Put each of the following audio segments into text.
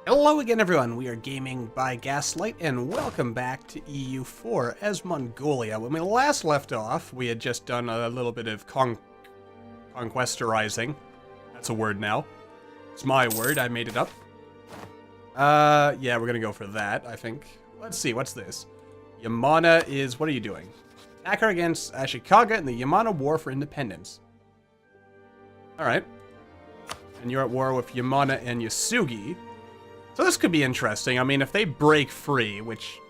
Hello again, everyone. We are gaming by Gaslight, and welcome back to EU4 as Mongolia. When we last left off, we had just done a little bit of conquesterizing. That's a word now. It's my word. I made it up. Yeah, we're gonna go for that, I think. Let's see, what's this? Yamana is... what are you doing? Attacker against Ashikaga in the Yamana War for Independence. Alright. And you're at war with Yamana and Yasugi. So this could be interesting. I mean, if they break free, which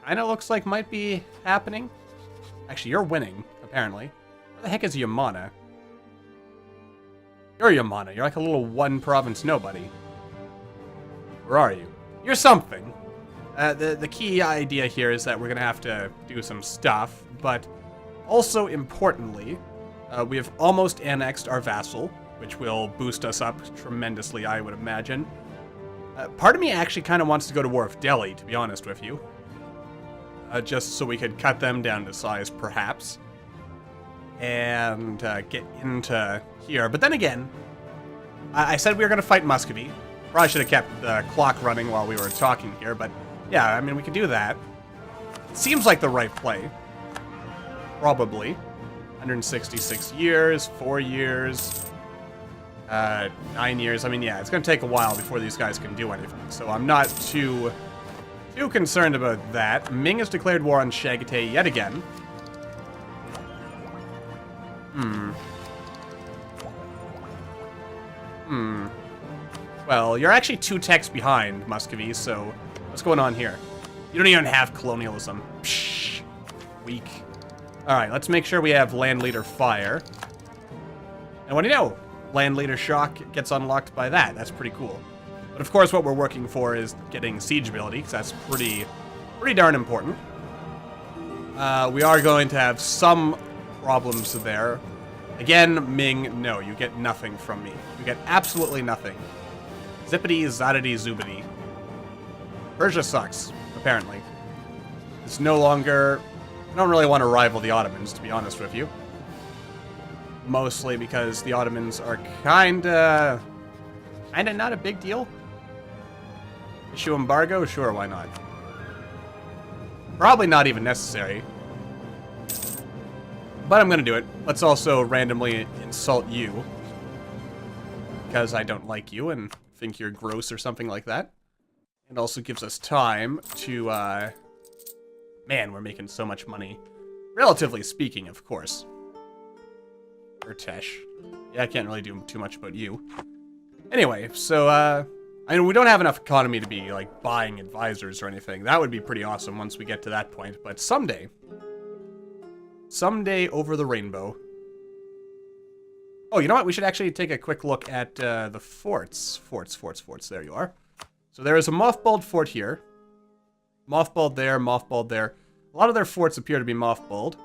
kind of looks like might be happening. Actually, you're winning, apparently. Where the heck is Yamana? You're Yamana. You're like a little one-province nobody. Where are you? You're something. The key idea here is that we're going to have to do some stuff, but also importantly, we have almost annexed our vassal, which will boost us up tremendously, I would imagine. Part of me actually kind of wants to go to war with Delhi, to be honest with you. Just so we could cut them down to size, perhaps. And get into here. But then again, I said we were going to fight Muscovy. Probably should have kept the clock running while we were talking here, but yeah, I mean, we could do that. It seems like the right play. Probably. 166 years, 4 years... 9 years. I mean, yeah, it's going to take a while before these guys can do anything, so I'm not too concerned about that. Ming has declared war on Shagate yet again. Well, you're actually 2 techs behind, Muscovy, so what's going on here? You don't even have colonialism. Psh, weak. Alright, let's make sure we have Land Leader Fire. And what do you know? Land Leader Shock gets unlocked by that. That's pretty cool. But of course, what we're working for is getting siege ability, because that's pretty darn important. We are going to have some problems there. Again, Ming, no, you get nothing from me. You get absolutely nothing. Zippity, zaddity, zoobity. Persia sucks, apparently. It's no longer... I don't really want to rival the Ottomans, to be honest with you. Mostly because the Ottomans are kinda not a big deal. Issue embargo? Sure, why not? Probably not even necessary. But I'm gonna do it. Let's also randomly insult you. Because I don't like you and think you're gross or something like that. It also gives us time to, man, we're making so much money. Relatively speaking, of course. Urtesh. Yeah, I can't really do too much about you. Anyway, so, I mean, we don't have enough economy to be, like, buying advisors or anything. That would be pretty awesome once we get to that point. But someday over the rainbow. Oh, you know what? We should actually take a quick look at, the forts. Forts. There you are. So there is a mothballed fort here. Mothballed there, mothballed there. A lot of their forts appear to be mothballed.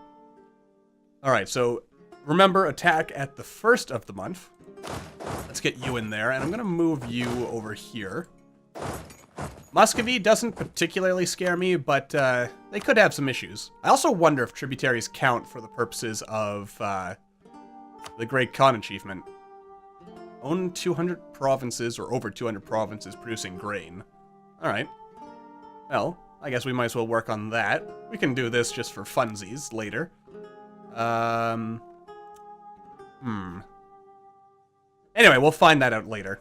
Alright, so... remember, attack at the first of the month. Let's get you in there, and I'm going to move you over here. Muscovy doesn't particularly scare me, but they could have some issues. I also wonder if tributaries count for the purposes of the Great Khan achievement. Own 200 provinces, or over 200 provinces producing grain. Alright. Well, I guess we might as well work on that. We can do this just for funsies later. Anyway, we'll find that out later.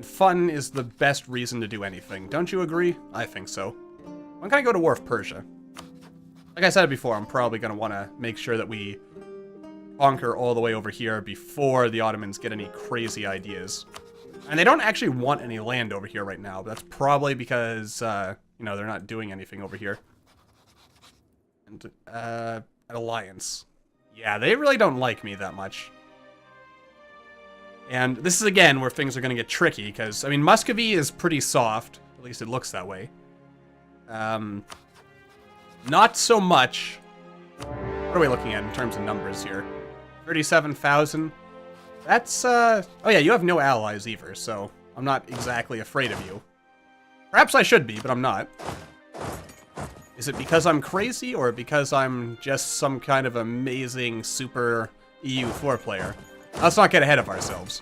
Fun is the best reason to do anything. Don't you agree? I think so. I'm gonna go to war with Persia. Like I said before, I'm probably gonna want to make sure that we conquer all the way over here before the Ottomans get any crazy ideas. And they don't actually want any land over here right now, but that's probably because, you know, they're not doing anything over here. An alliance. Yeah, they really don't like me that much. And this is, again, where things are going to get tricky, because, I mean, Muscovy is pretty soft. At least it looks that way. Not so much. What are we looking at in terms of numbers here? 37,000. That's, oh yeah, you have no allies either, so I'm not exactly afraid of you. Perhaps I should be, but I'm not. Is it because I'm crazy, or because I'm just some kind of amazing super EU4 player? Let's not get ahead of ourselves.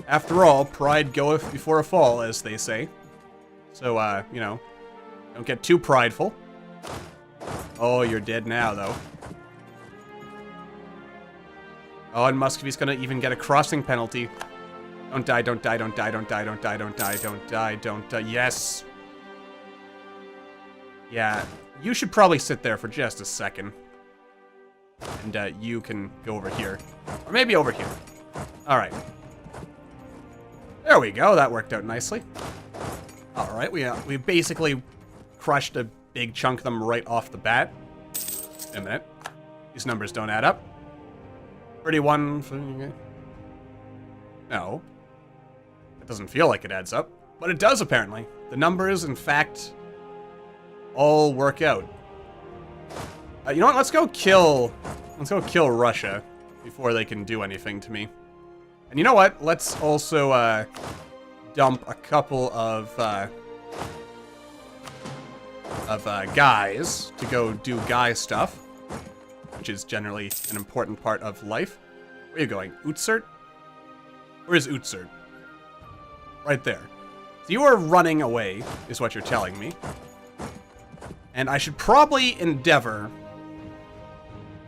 After all, pride goeth before a fall, as they say. So, you know, don't get too prideful. Oh, you're dead now, though. Oh, and Muscovy's gonna even get a crossing penalty. Don't die, don't die, don't die, don't die, don't die, don't die, don't die, don't die. Yes! Yeah, you should probably sit there for just a second. And, you can go over here. Or maybe over here. Alright. There we go, that worked out nicely. Alright, we basically crushed a big chunk of them right off the bat. Wait a minute. These numbers don't add up. 31... No. It doesn't feel like it adds up. But it does, apparently. The numbers, in fact, all work out. You know what? Let's go kill Russia before they can do anything to me. And you know what? Let's also, dump a couple of guys to go do guy stuff, which is generally an important part of life. Where are you going? Utsert? Where is Utsert? Right there. So you are running away, is what you're telling me. And I should probably endeavor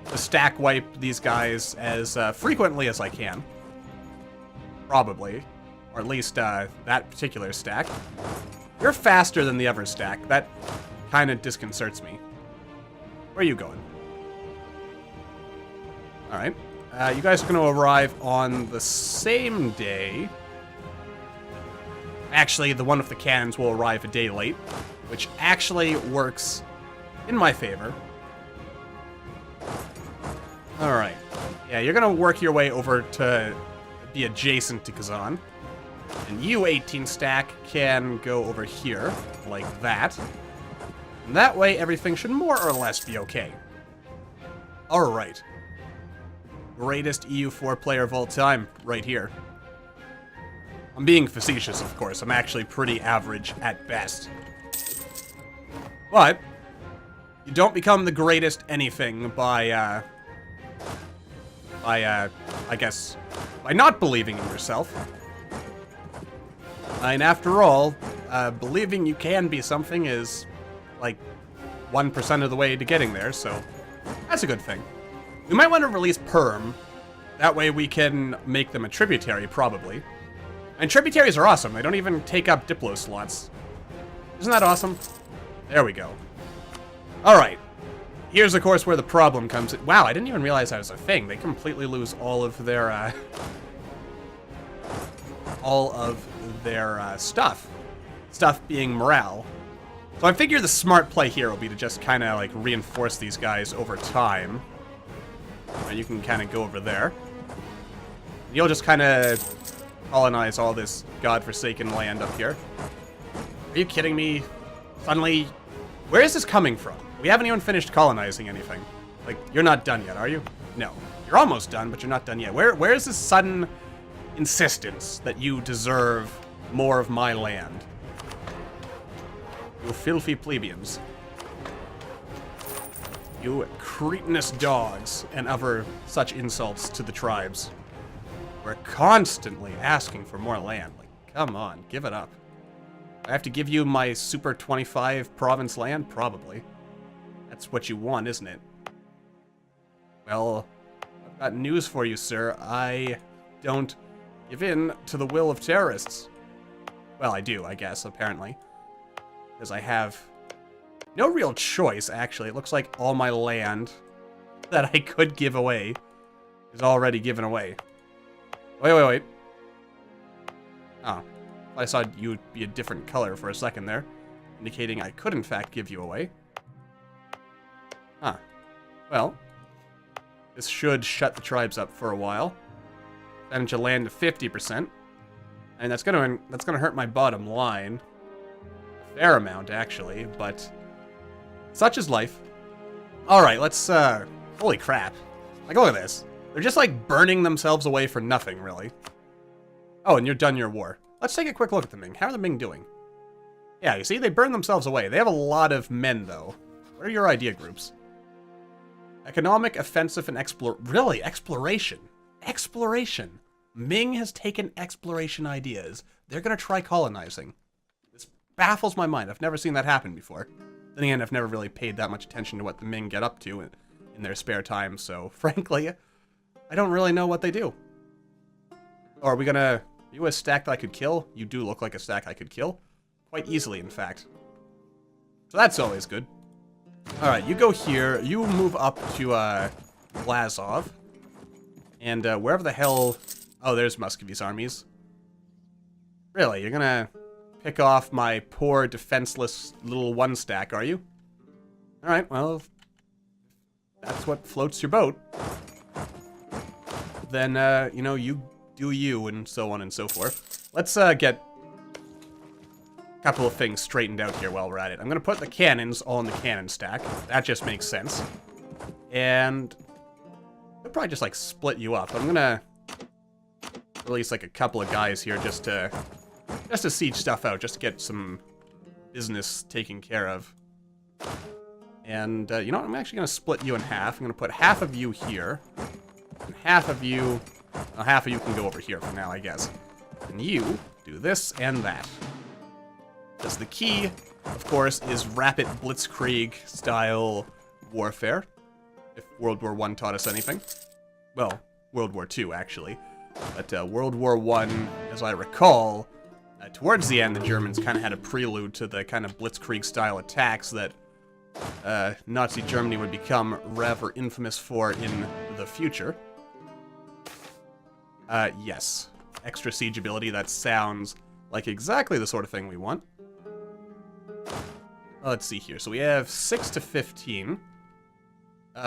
to stack wipe these guys as frequently as I can. Probably. Or at least that particular stack. You're faster than the other stack. That kind of disconcerts me. Where are you going? Alright. You guys are going to arrive on the same day. Actually, the one with the cannons will arrive a day late, which actually works in my favor. Alright. Yeah, you're going to work your way over to be adjacent to Kazan. And you, 18 stack, can go over here, like that. And that way, everything should more or less be okay. Alright. Greatest EU4 player of all time, right here. I'm being facetious, of course. I'm actually pretty average at best. But you don't become the greatest anything by, I guess, by not believing in yourself. And after all, believing you can be something is, like, 1% of the way to getting there, so that's a good thing. We might want to release Perm. That way we can make them a tributary, probably. And tributaries are awesome. They don't even take up Diplo slots. Isn't that awesome? There we go. Alright. Here's, of course, where the problem comes in. Wow, I didn't even realize that was a thing. They completely lose all of their, stuff. Stuff being morale. So I figure the smart play here will be to just kind of, like, reinforce these guys over time. And you can kind of go over there. You'll just kind of colonize all this godforsaken land up here. Are you kidding me? Suddenly, where is this coming from? We haven't even finished colonizing anything. Like, you're not done yet, are you? No. You're almost done, but you're not done yet. Where is this sudden insistence that you deserve more of my land? You filthy plebeians. You cretinous dogs and other such insults to the tribes. We're constantly asking for more land. Like, come on, give it up. I have to give you my Super 25 province land? Probably. That's what you want, isn't it? Well, I've got news for you, sir. I don't give in to the will of terrorists. Well, I do, I guess, apparently. Because I have no real choice, actually. It looks like all my land that I could give away is already given away. Wait. Oh. I saw you would be a different color for a second there, indicating I could, in fact, give you away. Huh. Well, this should shut the tribes up for a while. Damage your land to 50%. And that's gonna hurt my bottom line. A fair amount, actually, but such is life. Alright, let's, holy crap. Like, look at this. They're just, like, burning themselves away for nothing, really. Oh, and you're done your war. Let's take a quick look at the Ming. How are the Ming doing? Yeah, you see, they burn themselves away. They have a lot of men, though. What are your idea groups? Economic, offensive, and really? Exploration. Exploration. Ming has taken exploration ideas. They're going to try colonizing. This baffles my mind. I've never seen that happen before. Then again, I've never really paid that much attention to what the Ming get up to in their spare time, so frankly, I don't really know what they do. Or are we gonna... Are you a stack that I could kill? You do look like a stack I could kill. Quite easily, in fact. So that's always good. Alright, you go here. You move up to, Glazov. And, wherever the hell... Oh, there's Muscovy's armies. Really? You're gonna pick off my poor, defenseless little one stack, are you? Alright, well... That's what floats your boat. Then, you know, you do you, and so on and so forth. Let's, get a couple of things straightened out here while we're at it. I'm gonna put the cannons all in the cannon stack. That just makes sense. And... I'll probably just, like, split you up. I'm gonna release, like, a couple of guys here just to siege stuff out, just to get some business taken care of. And, you know what? I'm actually gonna split you in half. I'm gonna put half of you here. And half of you... Well, half of you can go over here for now, I guess. And you do this and that. Because the key, of course, is rapid blitzkrieg-style warfare. If World War I taught us anything. Well, World War II, actually. But World War I, as I recall, towards the end, the Germans kind of had a prelude to the kind of blitzkrieg-style attacks that Nazi Germany would become rather infamous for in the future. Yes. Extra siege ability, that sounds like exactly the sort of thing we want. Let's see here. So we have 6 to 15.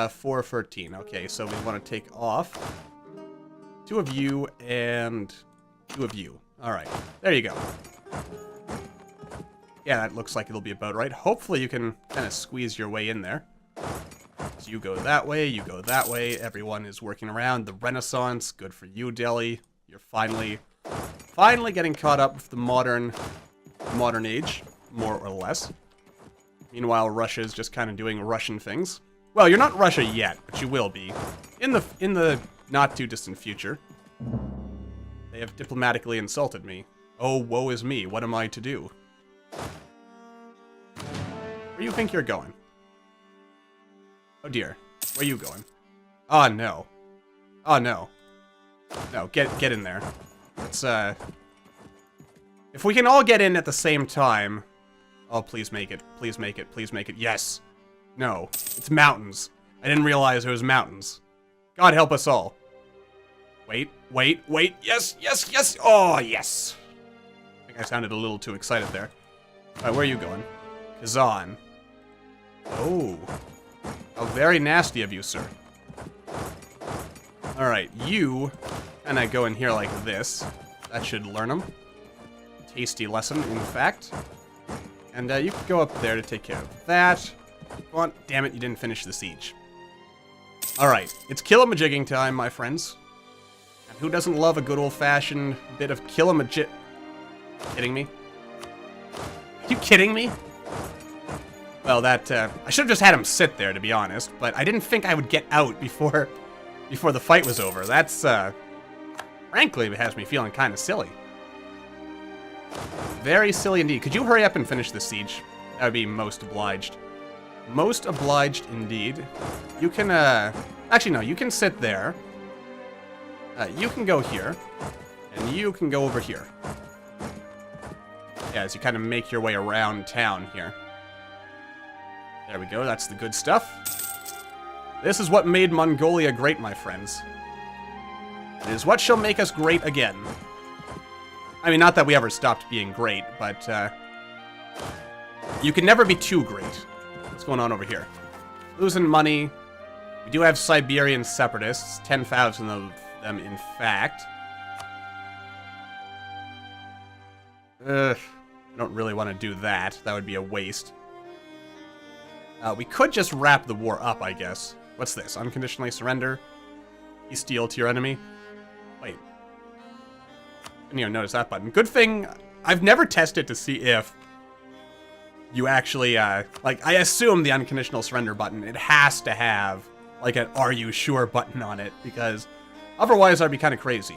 4 13. Okay, so we want to take off 2 of you and 2 of you. Alright, there you go. Yeah, that looks like it'll be about right. Hopefully you can kind of squeeze your way in there. So you go that way, you go that way. Everyone is working around. The Renaissance, good for you, Delhi. You're finally getting caught up with the modern age, more or less. Meanwhile, Russia's just kind of doing Russian things. Well, you're not Russia yet, but you will be in the not too distant future. They have diplomatically insulted me. Oh, woe is me. What am I to do? Where do you think you're going? Oh dear. Where are you going? Oh no. Oh no. No, get in there. Let's if we can all get in at the same time. Oh, please make it. Please make it. Please make it. Yes. No. It's mountains. I didn't realize it was mountains. God help us all. Wait, wait, wait. Yes, yes, yes. Oh, yes. I think I sounded a little too excited there. Alright, where are you going? Kazan. Oh. Oh, very nasty of you, sir. Alright, you kind of go in here like this. That should learn them. Tasty lesson, in fact. And you can go up there to take care of that. Come on. Damn it, you didn't finish the siege. Alright, it's kill-a-majigging time, my friends. And who doesn't love a good old-fashioned bit of kill-a-majig... Kidding me? Are you kidding me? Well, that, I should have just had him sit there, to be honest, but I didn't think I would get out before the fight was over. That's, frankly, it has me feeling kind of silly. Very silly indeed. Could you hurry up and finish this siege? That would be most obliged. Most obliged indeed. You can, actually, no, you can sit there. You can go here. And you can go over here. Yeah, as you kind of make your way around town here. There we go, that's the good stuff. This is what made Mongolia great, my friends. It is what shall make us great again. I mean, not that we ever stopped being great, but, you can never be too great. What's going on over here? Losing money. We do have Siberian separatists. 10,000 of them, in fact. I don't really want to do that. That would be a waste. We could just wrap the war up, I guess. What's this? Unconditionally surrender. You steal to your enemy. Wait. I didn't even notice that button. Good thing I've never tested to see if you actually, like, I assume the unconditional surrender button, it has to have, like, an are you sure button on it, because otherwise I'd be kind of crazy.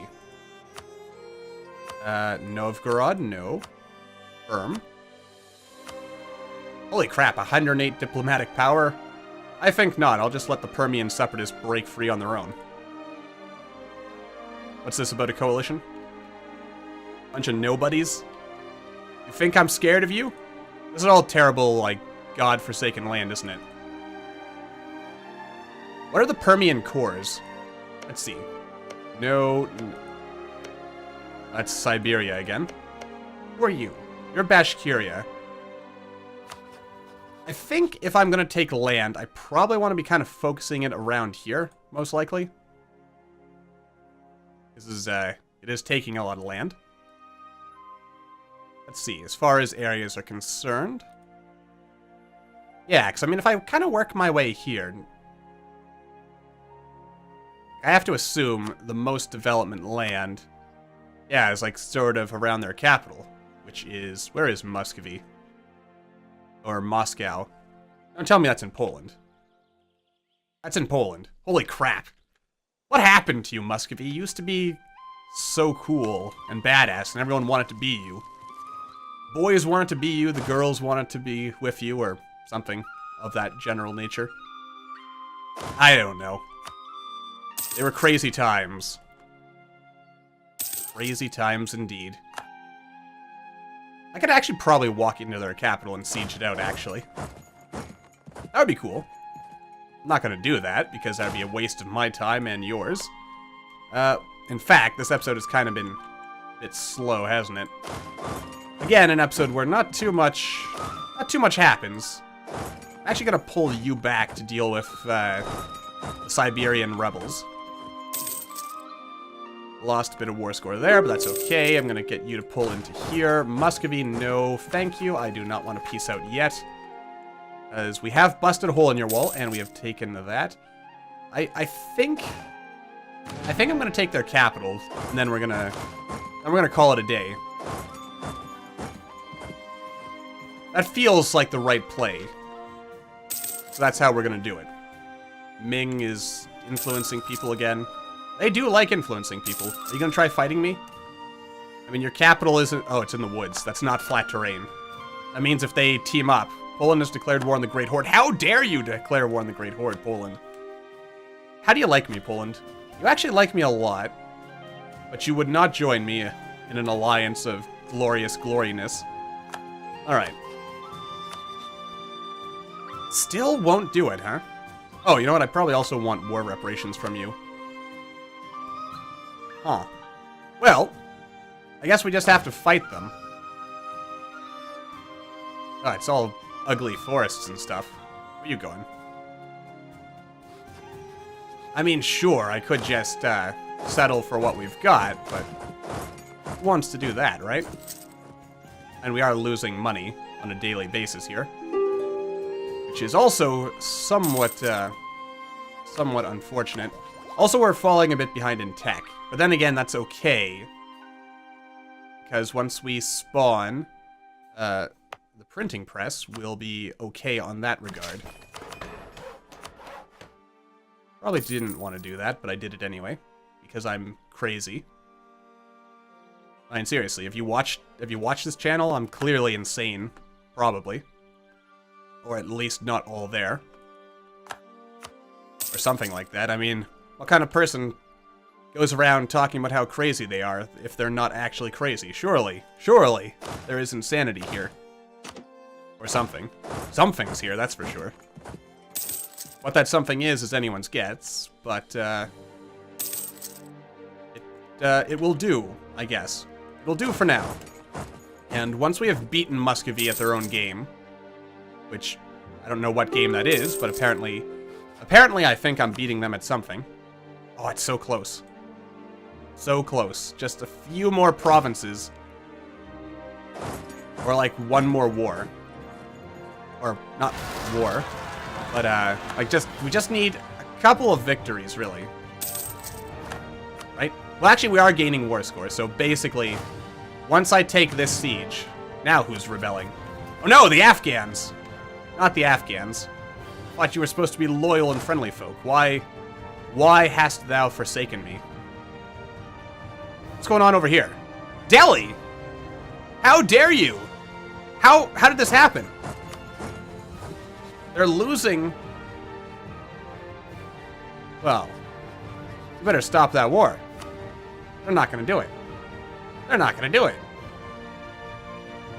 Novgorod, no. Firm. Holy crap, 108 diplomatic power? I think not. I'll just let the Permian separatists break free on their own. What's this about a coalition? Bunch of nobodies? You think I'm scared of you? This is all terrible, like, god-forsaken land, isn't it? What are the Permian cores? Let's see. No. That's Siberia again. Who are you? You're Bashkiria. I think if I'm going to take land, I probably want to be kind of focusing it around here, most likely. This is, it is taking a lot of land. Let's see, as far as areas are concerned. Yeah, because, I mean, if I kind of work my way here, I have to assume the most development land, yeah, is, like, sort of around their capital, which is, where is Muscovy? Or Moscow. Don't tell me that's in Poland. That's in Poland. Holy crap. What happened to you, Muscovy? You used to be so cool and badass, and everyone wanted to be you. Boys wanted to be you, the girls wanted to be with you, or something of that general nature. I don't know. They were crazy times. Crazy times indeed. I could actually probably walk into their capital and siege it out, actually. That would be cool. I'm not going to do that, because that would be a waste of my time and yours. In fact, this episode has kind of been a bit slow, hasn't it? Again, an episode where not too much happens. I'm actually going to pull you back to deal with the Siberian rebels. Lost a bit of war score there, but that's okay. I'm going to get you to pull into here. Muscovy, no thank you. I do not want to peace out yet. As we have busted a hole in your wall, and we have taken that. I think I'm going to take their capital, and then we're going to call it a day. That feels like the right play. So that's how we're going to do it. Ming is influencing people again. They do like influencing people. Are you going to try fighting me? I mean, your capital isn't... Oh, it's in the woods. That's not flat terrain. That means if they team up... Poland has declared war on the Great Horde. How dare you declare war on the Great Horde, Poland? How do you like me, Poland? You actually like me a lot. But you would not join me in an alliance of glorious gloriness. Alright. Still won't do it, huh? Oh, you know what? I probably also want war reparations from you. Huh. Well, I guess we just have to fight them. Oh, it's all ugly forests and stuff. Where are you going? I mean, sure, I could just settle for what we've got, but who wants to do that, right? And we are losing money on a daily basis here, which is also somewhat unfortunate. Also, we're falling a bit behind in tech. But then again, that's okay. Because once we spawn the printing press, we'll be okay on that regard. Probably didn't want to do that, but I did it anyway. Because I'm crazy. I mean, seriously, if you watch this channel, I'm clearly insane. Probably. Or at least not all there. Or something like that. I mean, what kind of person goes around talking about how crazy they are if they're not actually crazy? Surely there is insanity here. Or something. Something's here, that's for sure. What that something is anyone's guess, but it will do, I guess. It'll do for now. And once we have beaten Muscovy at their own game, which I don't know what game that is, but apparently I think I'm beating them at something. Oh, it's so close. So close. Just a few more provinces. Or like one more war. Or not war, but like we just need a couple of victories, really. Right? Well, actually, we are gaining war score, so basically, once I take this siege, now who's rebelling? Oh no, the Afghans! Not the Afghans. Thought you were supposed to be loyal and friendly folk. Why hast thou forsaken me? What's going on over here? Delhi! How dare you? How did this happen? They're losing. Well, you better stop that war. They're not going to do it. They're not going to do it.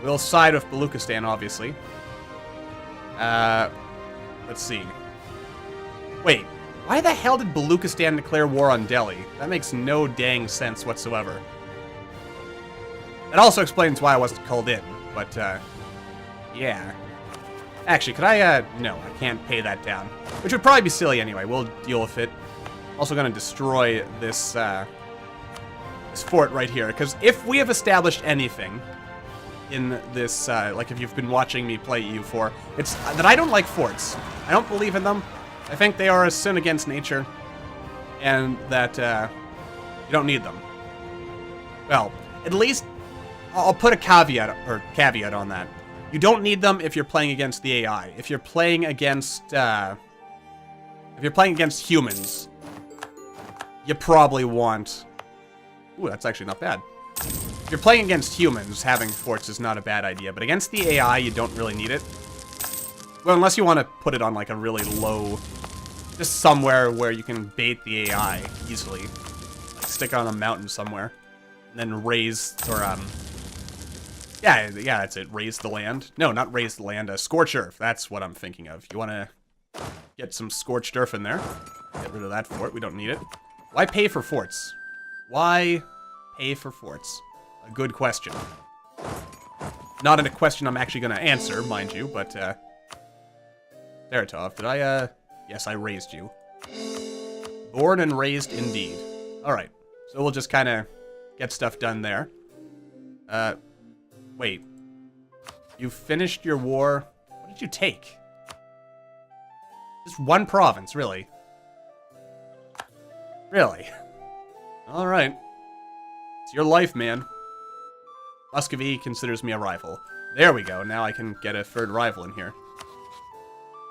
We'll side with Baluchistan, obviously. Let's see. Wait, why the hell did Baluchistan declare war on Delhi? That makes no dang sense whatsoever. That also explains why I wasn't called in, but, yeah. Actually, could I, no, I can't pay that down. Which would probably be silly anyway. We'll deal with it. Also gonna destroy this, this fort right here, because if we have established anything in this, like if you've been watching me play EU4, it's that I don't like forts. I don't believe in them. I think they are a sin against nature, and that, you don't need them. Well, at least, I'll put a caveat on that. You don't need them if you're playing against the AI. If you're playing against humans, you probably want... Ooh, that's actually not bad. If you're playing against humans, having forts is not a bad idea, but against the AI, you don't really need it. Well, unless you want to put it on, like, a really low... Just somewhere where you can bait the AI easily. Like, stick it on a mountain somewhere. And then raise, or, Yeah, that's it. Raise the land. No, not raise the land. Scorch earth. That's what I'm thinking of. You want to get some scorched earth in there. Get rid of that fort. We don't need it. Why pay for forts? Why pay for forts? A good question. Not a question I'm actually going to answer, mind you, but, Teratov, did I, Yes, I raised you. Born and raised indeed. Alright. So we'll just kind of get stuff done there. Wait. You finished your war. What did you take? Just one province, really. Really? Alright. It's your life, man. Muscovy considers me a rival. There we go. Now I can get a third rival in here.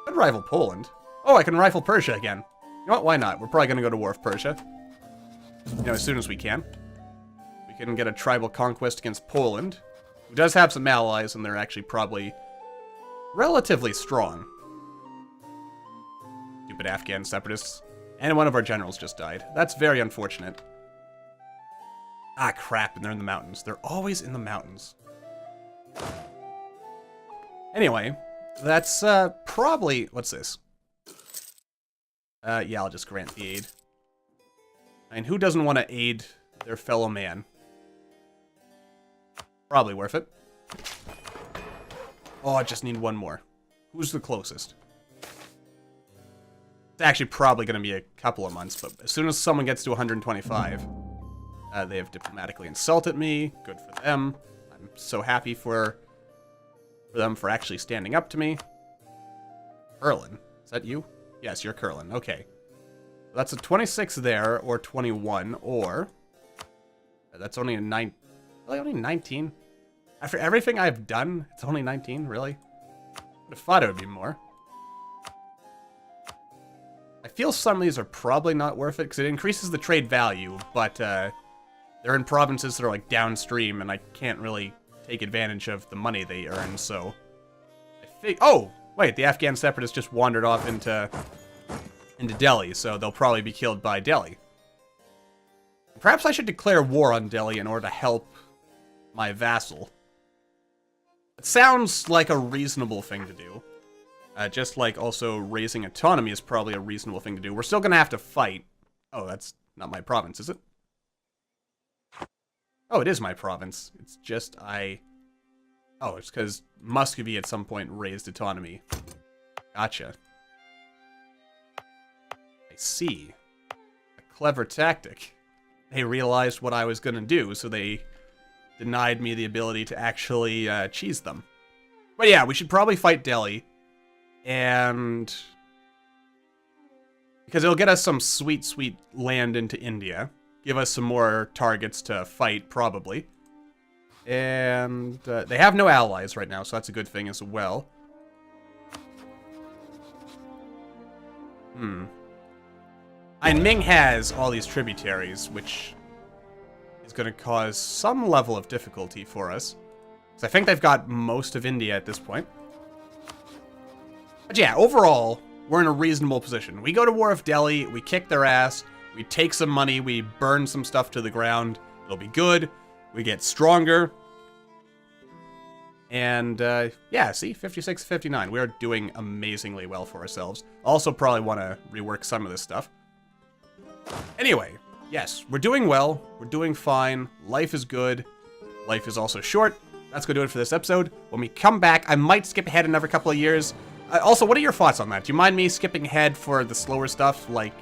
I'd rival Poland. Oh, I can rival Persia again. You know what? Why not? We're probably going to go to war with Persia. You know, as soon as we can. We can get a tribal conquest against Poland, who does have some allies, and they're actually probably relatively strong. Stupid Afghan separatists. And one of our generals just died. That's very unfortunate. Ah, crap, and they're in the mountains. They're always in the mountains. Anyway, that's probably... What's this? Yeah, I'll just grant the aid. And who doesn't want to aid their fellow man? Probably worth it. Oh, I just need one more. Who's the closest? It's actually probably going to be a couple of months, but as soon as someone gets to 125, they have diplomatically insulted me. Good for them. I'm so happy for them for actually standing up to me. Curlin. Is that you? Yes, you're Curlin. Okay. That's a 26 there, or 21, or... That's only a 9... Really, only 19? After everything I've done, it's only 19? Really? I would have thought it would be more. I feel some of these are probably not worth it, because it increases the trade value, but they're in provinces that are, like, downstream, and I can't really take advantage of the money they earn, so... I think... Oh! Wait, the Afghan separatists just wandered off into Delhi, so they'll probably be killed by Delhi. Perhaps I should declare war on Delhi in order to help my vassal. It sounds like a reasonable thing to do. Just like also raising autonomy is probably a reasonable thing to do. We're still going to have to fight. Oh, that's not my province, is it? Oh, it is my province. It's just Oh, it's because Muscovy at some point raised autonomy. Gotcha. I see. A clever tactic. They realized what I was going to do, so they denied me the ability to actually cheese them. But yeah, we should probably fight Delhi. And... because it'll get us some sweet, sweet land into India. Give us some more targets to fight, probably. And they have no allies right now, so that's a good thing as well. And Ming has all these tributaries, which is going to cause some level of difficulty for us. So I think they've got most of India at this point. But yeah, overall, we're in a reasonable position. We go to war with Delhi, we kick their ass, we take some money, we burn some stuff to the ground. It'll be good. We get stronger. And, yeah, see? 56, 59. We're doing amazingly well for ourselves. Also probably want to rework some of this stuff. Anyway, yes, we're doing well. We're doing fine. Life is good. Life is also short. That's going to do it for this episode. When we come back, I might skip ahead another couple of years. Also, what are your thoughts on that? Do you mind me skipping ahead for the slower stuff? Like,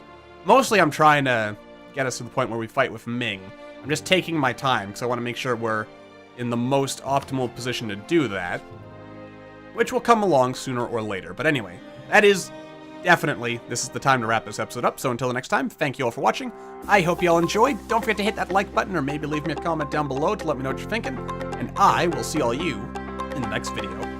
mostly I'm trying to get us to the point where we fight with Ming. I'm just taking my time because I want to make sure we're in the most optimal position to do that, which will come along sooner or later. But anyway, that is definitely, this is the time to wrap this episode up. So until the next time, thank you all for watching. I hope you all enjoyed. Don't forget to hit that like button or maybe leave me a comment down below to let me know what you're thinking. And I will see all you in the next video.